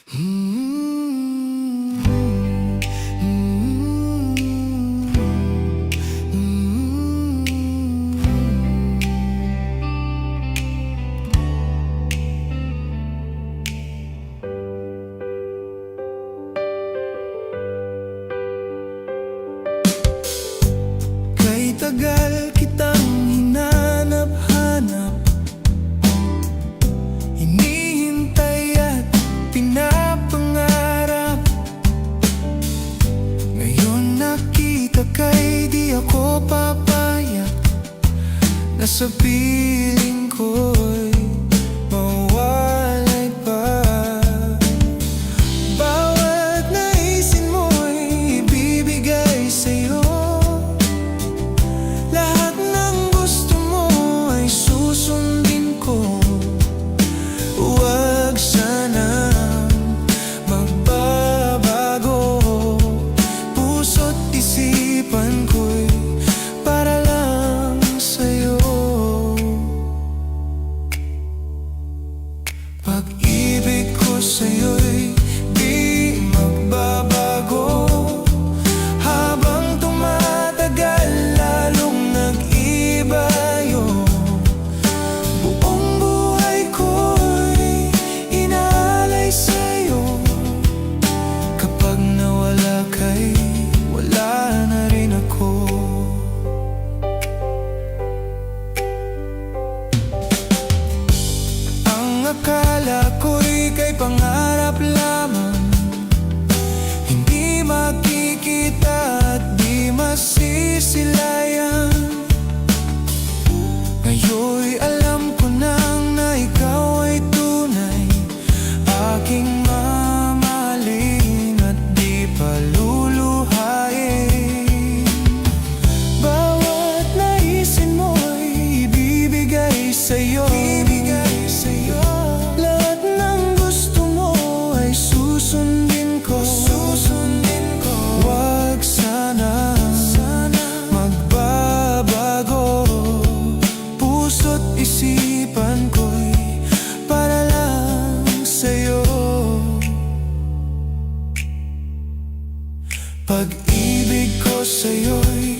Kay tagal kitang hinanap-hanap, hinihintay at pinapangarap. Ngayon nakita kay di ako papayag na sa piling ko'y mawalay pa. Bawat naisin mo'y ibibigay sa'yo, lahat ng gusto mo ay susundin ko. Huwag sanang magbabago, puso't isipan ko'y para lang sa'yo. Pag-ibig ko sa'yo'y di magbabago, habang tumatagal lalong nag-iba yun. Buong buhay ko'y inaalay sa'yo, kapag nawala ka'y wala na rin ako. Ang akala ko'y kay pangarap lamang, hindi makikita at di masisilayan. Ngayon'y alam ko nang na ikaw ay tunay, aking mamahalin at di paluluhain. Bawat naisin mo'y ibibigay sa'yo, lahat ng gusto mo ay susundin ko. Huwag sana magbabago, puso't isipan ko'y para lang sa'yo. Pag-ibig ko sa'yo'y